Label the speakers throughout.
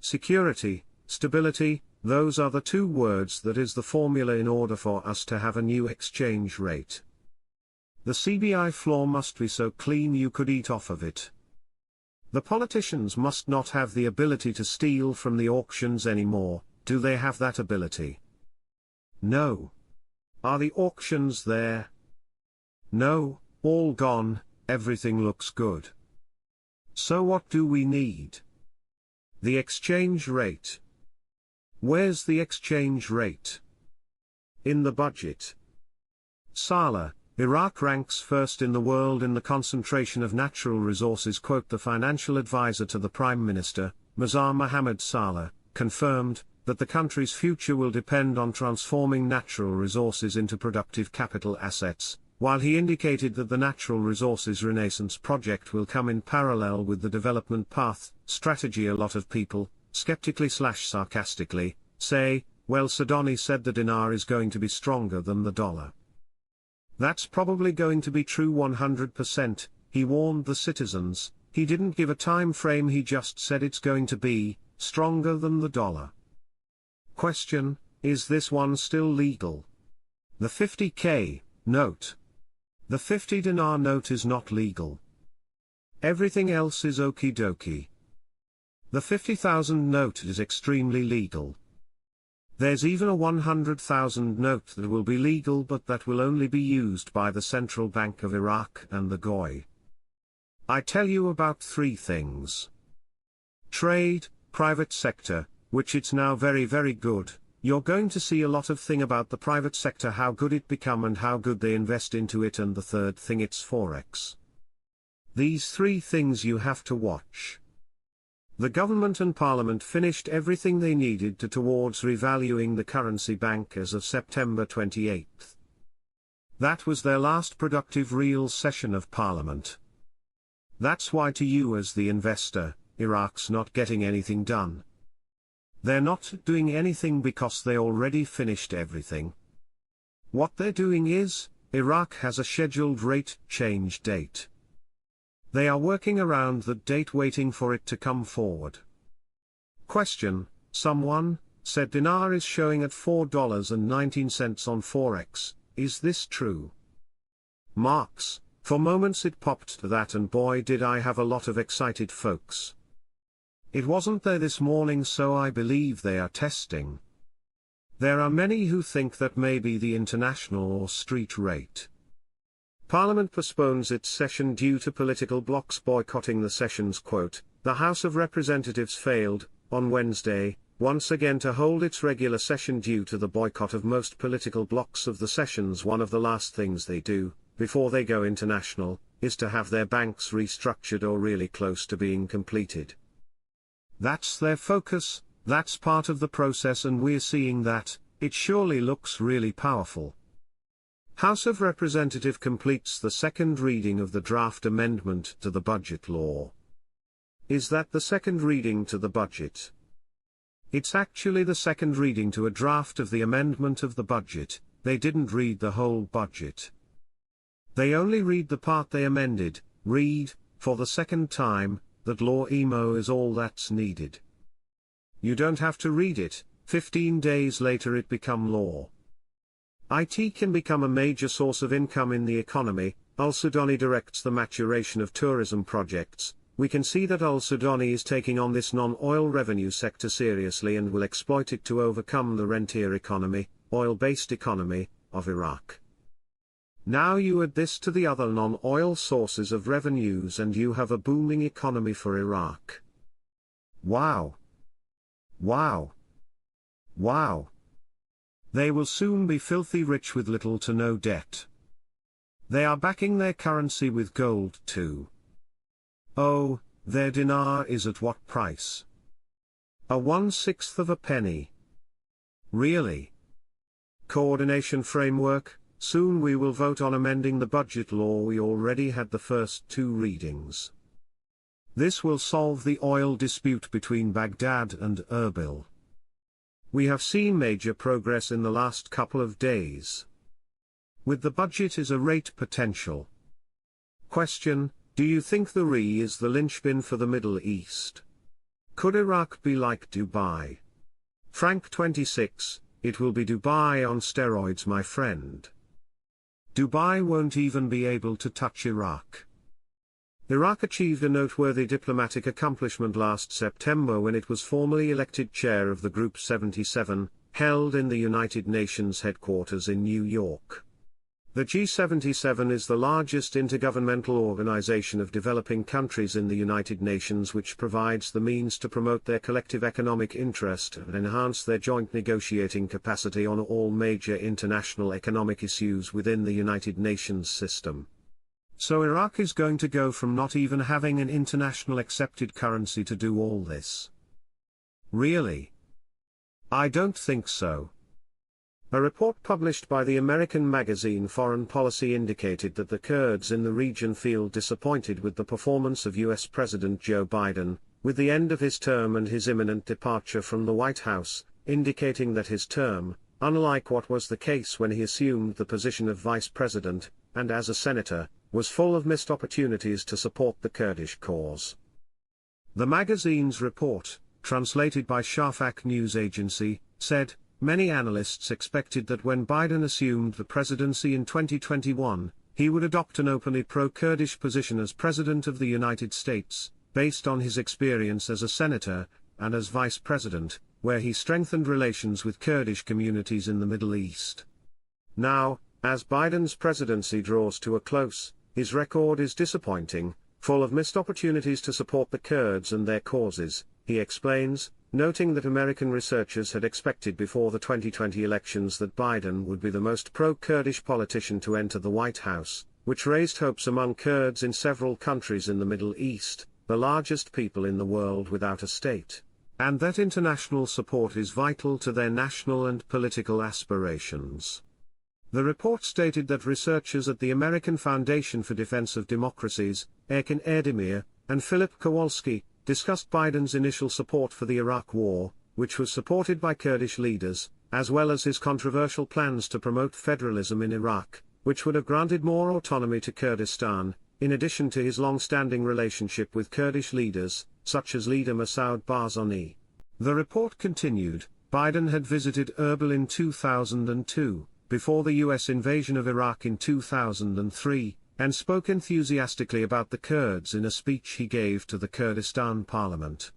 Speaker 1: security, stability, those are the two words that is the formula in order for us to have a new exchange rate. The CBI floor must be so clean you could eat off of it. The politicians must not have the ability to steal from the auctions anymore. Do they have that ability? No. Are the auctions there? No, all gone, everything looks good. So what do we need? The exchange rate. Where's the exchange rate? In the budget. Saleh, Iraq ranks first in the world in the concentration of natural resources. Quote, the financial advisor to the Prime Minister, Mazar Mohammed Saleh, confirmed that the country's future will depend on transforming natural resources into productive capital assets, while he indicated that the Natural Resources Renaissance project will come in parallel with the development path strategy. A lot of people, skeptically/sarcastically, say, well, Sidoni said the dinar is going to be stronger than the dollar. That's probably going to be true 100%, he warned the citizens. He didn't give a time frame, he just said it's going to be stronger than the dollar. Question, is this one still legal? The 50k note. The 50 dinar note is not legal. Everything else is okie dokie. The 50,000 note is extremely legal. There's even a 100,000 note that will be legal, but that will only be used by the Central Bank of Iraq and the GOI. I tell you about three things. Trade, private sector, which it's now very good. You're going to see a lot of thing about the private sector, how good it become and how good they invest into it, and the third thing, it's Forex. These three things you have to watch. The government and parliament finished everything they needed towards revaluing the currency bank as of September 28. That was their last productive real session of parliament. That's why to you as the investor, Iraq's not getting anything done. They're not doing anything because they already finished everything. What they're doing is, Iraq has a scheduled rate change date. They are working around that date, waiting for it to come forward. Question, someone said dinar is showing at $4.19 on Forex, is this true? Marks, for moments it popped to that, and boy did I have a lot of excited folks. It wasn't there this morning, so I believe they are testing. There are many who think that may be the international or street rate. Parliament postpones its session due to political blocs boycotting the sessions. Quote, the House of Representatives failed, on Wednesday, once again to hold its regular session due to the boycott of most political blocs of the sessions. One of the last things they do, before they go international, is to have their banks restructured or really close to being completed. That's their focus, that's part of the process, and we're seeing that. It surely looks really powerful. House of Representatives completes the second reading of the draft amendment to the budget law. Is that the second reading to the budget? It's actually the second reading to a draft of the amendment of the budget. They didn't read the whole budget. They only read the part they amended. Read, for the second time, that law emo is all that's needed. You don't have to read it, 15 days later it become law. IT can become a major source of income in the economy. Al-Sudani directs the maturation of tourism projects. We can see that Al-Sudani is taking on this non-oil revenue sector seriously and will exploit it to overcome the rentier economy, oil-based economy, of Iraq. Now you add this to the other non-oil sources of revenues and you have a booming economy for Iraq. Wow! Wow! Wow! They will soon be filthy rich with little to no debt. They are backing their currency with gold too. Oh, their dinar is at what price? A 1/6 of a penny. Really? Coordination framework, soon we will vote on amending the budget law. We already had the first two readings. This will solve the oil dispute between Baghdad and Erbil. We have seen major progress in the last couple of days. With the budget is a rate potential. Question, do you think the RE is the linchpin for the Middle East? Could Iraq be like Dubai? Frank 26, it will be Dubai on steroids, my friend. Dubai won't even be able to touch Iraq. Iraq achieved a noteworthy diplomatic accomplishment last September when it was formally elected chair of the Group 77, held in the United Nations headquarters in New York. The G77 is the largest intergovernmental organization of developing countries in the United Nations, which provides the means to promote their collective economic interest and enhance their joint negotiating capacity on all major international economic issues within the United Nations system. So Iraq is going to go from not even having an international accepted currency to do all this? Really? I don't think so. A report published by the American magazine Foreign Policy indicated that the Kurds in the region feel disappointed with the performance of US President Joe Biden, with the end of his term and his imminent departure from the White House, indicating that his term, unlike what was the case when he assumed the position of vice president, and as a senator, was full of missed opportunities to support the Kurdish cause. The magazine's report, translated by Shafak news agency, said, many analysts expected that when Biden assumed the presidency in 2021, he would adopt an openly pro-Kurdish position as President of the United States, based on his experience as a senator, and as vice president, where he strengthened relations with Kurdish communities in the Middle East. Now, as Biden's presidency draws to a close, his record is disappointing, full of missed opportunities to support the Kurds and their causes, he explains, noting that American researchers had expected before the 2020 elections that Biden would be the most pro-Kurdish politician to enter the White House, which raised hopes among Kurds in several countries in the Middle East, the largest people in the world without a state, and that international support is vital to their national and political aspirations. The report stated that researchers at the American Foundation for Defense of Democracies, Erkin Erdemir, and Philip Kowalski, discussed Biden's initial support for the Iraq War, which was supported by Kurdish leaders, as well as his controversial plans to promote federalism in Iraq, which would have granted more autonomy to Kurdistan, in addition to his long-standing relationship with Kurdish leaders, such as leader Masoud Barzani. The report continued, Biden had visited Erbil in 2002, before the US invasion of Iraq in 2003, and spoke enthusiastically about the Kurds in a speech he gave to the Kurdistan parliament.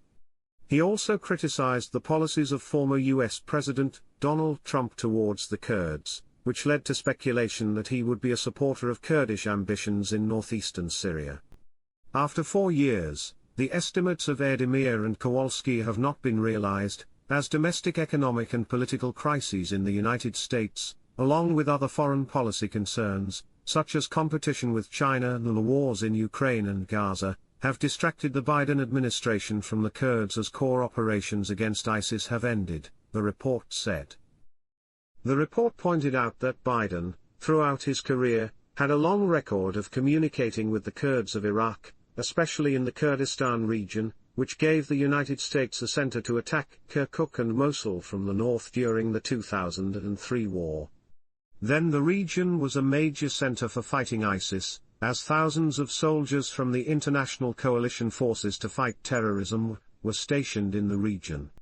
Speaker 1: He also criticized the policies of former US President Donald Trump towards the Kurds, which led to speculation that he would be a supporter of Kurdish ambitions in northeastern Syria. After 4 years, the estimates of Erdemir and Kowalski have not been realized, as domestic economic and political crises in the United States, along with other foreign policy concerns, such as competition with China and the wars in Ukraine and Gaza, have distracted the Biden administration from the Kurds as core operations against ISIS have ended, the report said. The report pointed out that Biden, throughout his career, had a long record of communicating with the Kurds of Iraq, especially in the Kurdistan region, which gave the United States a center to attack Kirkuk and Mosul from the north during the 2003 war. Then the region was a major center for fighting ISIS, as thousands of soldiers from the international coalition forces to fight terrorism were stationed in the region.